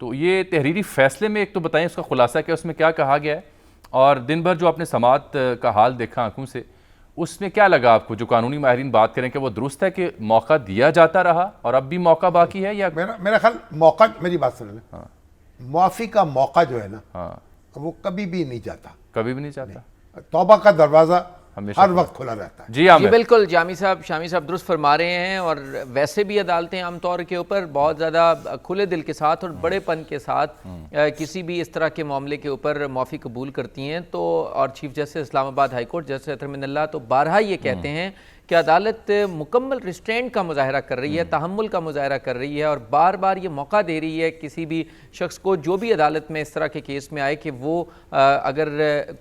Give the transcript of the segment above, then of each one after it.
तो ये तहरीरी फैसले में एक तो बताएं उसका खुलासा क्या, उसमें क्या कहा गया है, और दिन भर जो आपने समाअत का हाल देखा आंखों से, उसमें क्या लगा आपको? जो कानूनी माहिरीन बात करें कि वो दुरुस्त है कि मौका दिया जाता रहा और अब भी मौका बाकी है, या मेरा ख्याल मौका, मेरी बात सुन लें, हाँ, माफी का मौका जो है ना, हाँ, वो कभी भी नहीं जाता, कभी भी नहीं चाहता। तौबा का दरवाजा हमेशा हर वक्त खुला रहता है। जी आमिर। जी बिल्कुल, शामी साहब दुरुस्त फरमा रहे हैं। और वैसे भी अदालतें आमतौर के ऊपर बहुत ज़्यादा खुले दिल के साथ और बड़ेपन के साथ किसी भी इस तरह के मामले के ऊपर माफ़ी कबूल करती हैं। तो और chief justice Islamabad high court justice Athar Minallah तो बारहा ये कहते हैं कि अदालत मुकम्मल रिस्ट्रेंट का मुजाहरा कर रही है, तहम्मुल का मुजाहरा कर रही है, और बार बार ये मौका दे रही है किसी भी शख्स को जो भी अदालत में इस तरह के केस में आए कि वो अगर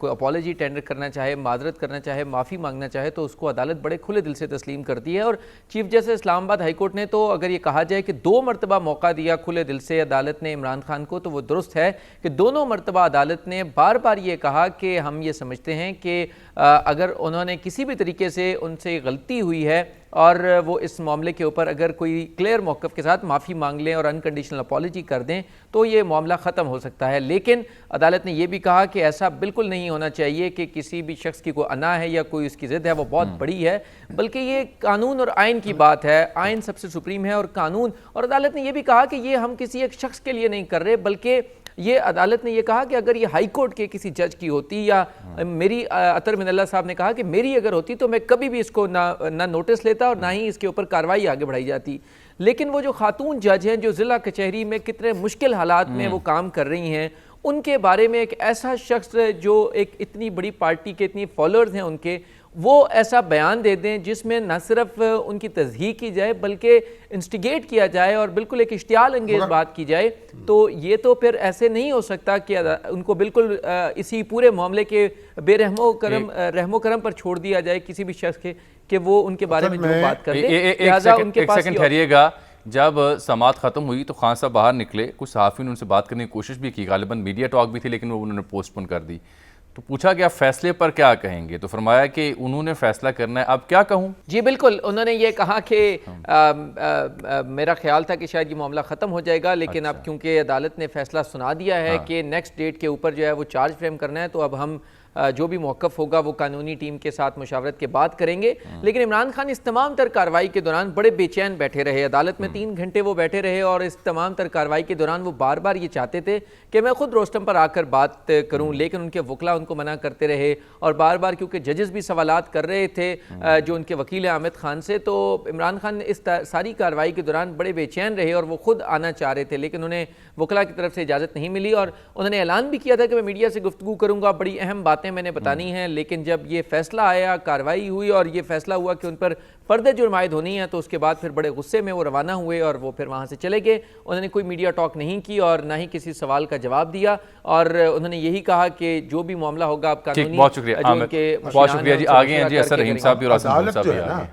कोई अपॉलॉजी टेंडर करना चाहे, माजरत करना चाहे, माफ़ी मांगना चाहे, तो उसको अदालत बड़े खुले दिल से तस्लीम करती है। और chief justice Islamabad high court ने तो अगर ये कहा जाए कि 2 मरतबा मौका दिया खुले दिल से अदालत ने इमरान खान को, तो वो दुरुस्त है कि दोनों मरतबा अदालत ने बार बार ये कहा कि हम ये समझते हैं कि अगर उन्होंने किसी भी तरीके से उनसे गलती हुई है और वो इस मामले के ऊपर अगर कोई क्लियर मौक़िफ़ के साथ माफ़ी मांग लें और अनकंडीशनल अपॉलॉजी कर दें, तो ये मामला ख़त्म हो सकता है। लेकिन अदालत ने यह भी कहा कि ऐसा बिल्कुल नहीं होना चाहिए कि किसी भी शख्स की कोई अना है या कोई उसकी ज़िद है वो बहुत बड़ी है, बल्कि ये कानून और आइन की बात है, आइन सबसे सुप्रीम है और कानून। और अदालत ने यह भी कहा कि ये हम किसी एक शख्स के लिए नहीं कर रहे, बल्कि ये अदालत ने यह कहा कि अगर ये हाई कोर्ट के किसी जज की होती, या मेरी अतहर मिनल्ला साहब ने कहा कि मेरी अगर होती, तो मैं कभी भी इसको ना नोटिस लेता और ना ही इसके ऊपर कार्रवाई आगे बढ़ाई जाती। लेकिन वो जो खातून जज हैं जो ज़िला कचहरी में कितने मुश्किल हालात में वो काम कर रही हैं, उनके बारे में एक ऐसा शख्स जो एक इतनी बड़ी पार्टी के इतनी फॉलोअर्स हैं उनके, वो ऐसा बयान दे दें जिसमें न सिर्फ उनकी तस्दीक की जाए बल्कि इंस्टिगेट किया जाए और बिल्कुल एक इश्तियाल अंगेज बात की जाए, तो ये तो फिर ऐसे नहीं हो सकता कि उनको बिल्कुल इसी पूरे मामले के रहमो करम पर छोड़ दिया जाए किसी भी शख्स के कि वो उनके बारे में जो बात कर दे। लिहाजा उनके पास ठहरिएगा, जब समाअत ख़त्म हुई तो खान साहब बाहर निकले, कुछ सहाफ़ियों ने उनसे बात करने की कोशिश भी की, गालिबन मीडिया टॉक भी थी, लेकिन वो उन्होंने पोस्टपोन कर दी। तो पूछा गया फैसले पर क्या कहेंगे, तो फरमाया कि उन्होंने फैसला करना है, अब क्या कहूँ। जी बिल्कुल, उन्होंने ये कहा कि मेरा ख्याल था कि शायद ये मामला ख़त्म हो जाएगा, लेकिन अब क्योंकि अदालत ने फैसला सुना दिया है कि नेक्स्ट डेट के ऊपर जो है वो चार्ज फ्रेम करना है, तो अब हम जो भी मौक़िफ़ होगा वो कानूनी टीम के साथ मुशावरत के बाद करेंगे। लेकिन इमरान खान इस तमाम तर कार्रवाई के दौरान बड़े बेचैन बैठे रहे, अदालत में 3 घंटे वो बैठे रहे, और इस तमाम तर कार्रवाई के दौरान वो बार बार ये चाहते थे कि मैं खुद रोस्टम पर आकर बात करूं, लेकिन उनके वकला उनको मना करते रहे। और बार बार क्योंकि जजेस भी सवालात कर रहे थे जो उनके वकील हैं आमिद खान से, तो इमरान खान इस सारी कार्रवाई के दौरान बड़े बेचैन रहे और वो खुद आना चाह रहे थे, लेकिन उन्हें वकला की तरफ से इजाज़त नहीं मिली। और उन्होंने ऐलान भी किया था कि मैं मीडिया से गुफ्तगू करूँगा, बड़ी अहम बातें मैंने बतानी हैं। लेकिन जब ये फैसला आया, कार्रवाई हुई और ये फैसला हुआ कि उन पर पर्दे जुर्मायद होनी है, तो उसके बाद फिर बड़े गुस्से में वो रवाना हुए और वो फिर वहाँ से चले गए। उन्होंने कोई मीडिया टॉक नहीं की और ना ही किसी सवाल का जवाब दिया, और उन्होंने यही कहा कि जो भी मामला होगा आप कानूनी, बहुत शुक्रिया जी। आगे हैं जी असर रहीम साहब भी और आसिम साहब भी आ गए।